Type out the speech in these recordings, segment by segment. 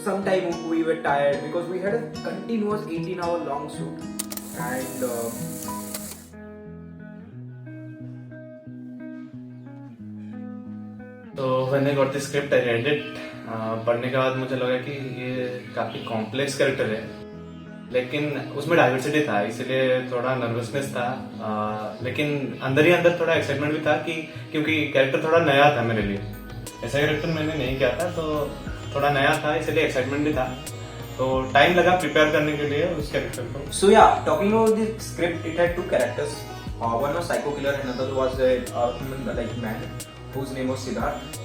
sometime we were tired because we had a continuous 18-hour long shoot, and तो when I got the script, I read it. पढ़ने के बाद मुझे लगा कि ये काफी कॉम्प्लेक्स कैरेक्टर है, लेकिन उसमें डाइवर्सिटी था, इसलिए थोड़ा नर्वसनेस था, लेकिन अंदर ही अंदर थोड़ा एक्साइटमेंट भी था कि क्योंकि कैरेक्टर थोड़ा नया था मेरे लिए, ऐसा कैरेक्टर मैंने नहीं किया था, तो थोड़ा नया था, इसलिए एक्साइटमेंट भी था, तो टाइम लगा प्रिपेयर करने के लिए उस कैरेक्टर को. so yeah, talking about the script, it had two characters. One was psycho killer, another was a human like man whose name was Siddharth.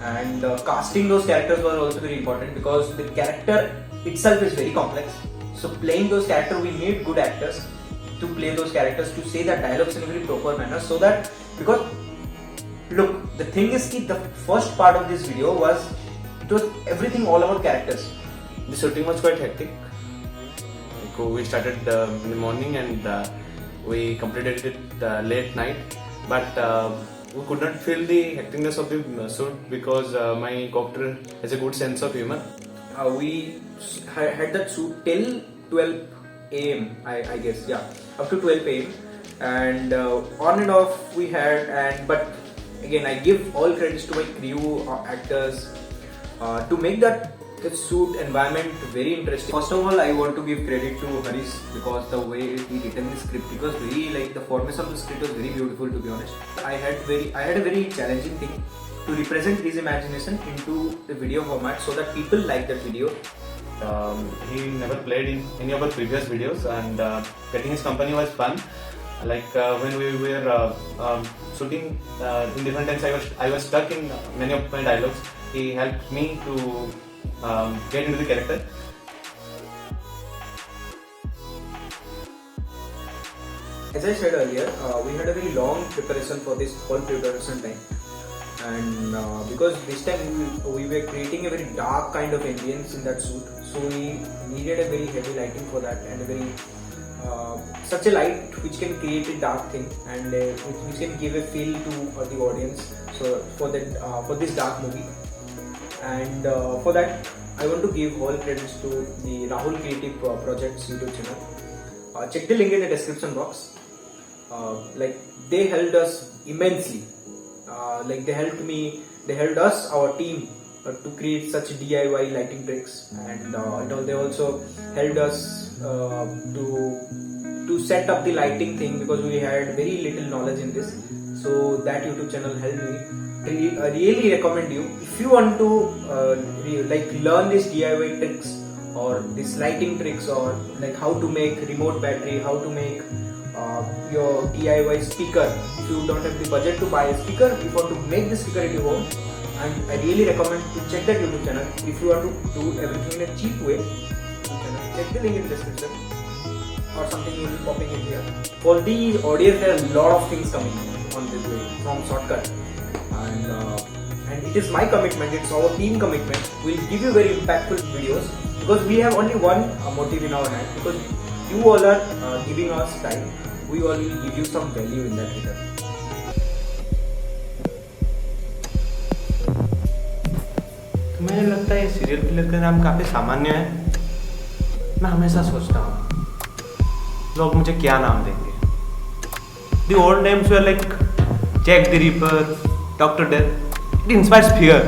And casting those characters was also very important because the character itself is very complex. So playing those characters, we need good actors to play those characters, to say that dialogues in a very proper manner, so that, because look, the thing is that the first part of this video was, it was everything all about characters. The shooting was quite hectic. We started in the morning and we completed it late night, but we could not feel the hecticness of the shoot because my co-actor has a good sense of humor. We had that shoot till 12 AM, I guess, yeah, up to 12 AM, and on and off we had, but again I give all credits to my crew, actors, to make that shoot environment very interesting. First of all, I want to give credit to Harish because the way he written the script, because very, like, the formation of the script was very beautiful, to be honest. I had a very challenging thing to represent his imagination into the video format so that people like that video. He never played in any of our previous videos, and getting his company was fun. Like when we were shooting in different times, I was stuck in many of my dialogues. He helped me to get into the character. As I said earlier, we had a very long preparation for this whole preparation time, and because this time we were creating a very dark kind of ambience in that shoot, so we needed a very heavy lighting for that, and a very such a light which can create a dark thing, and which can give a feel to the audience. So for this dark movie, and for that I want to give all credits to the Rahul Creative Projects YouTube channel. Check the link in the description box. Like, they helped us immensely. Like, they helped us, our team, to create such DIY lighting tricks, and they also helped us to set up the lighting thing, because we had very little knowledge in this. So that YouTube channel helped me. I really recommend you, if you want to like learn these DIY tricks or these lighting tricks, or like how to make remote battery, how to make your DIY speaker. If you don't have the budget to buy a speaker, if you want to make the speaker at your home, and I really recommend to check that YouTube channel. If you want to do everything in a cheap way, check the link in the description, or something will be popping in here. For the audience, there are a lot of things coming on this way from Shortcut, and it is my commitment, it's our team commitment. We'll give you very impactful videos, because we have only one motive in our hand, because you all are giving us time. We all will give you some value in that return. मुझे लगता है serial killer का नाम काफ़ी सामान्य है. मैं हमेशा सोचता हूँ लोग मुझे क्या नाम देंगे. The old names were like Jack the Ripper, Dr. Death. It inspires fear.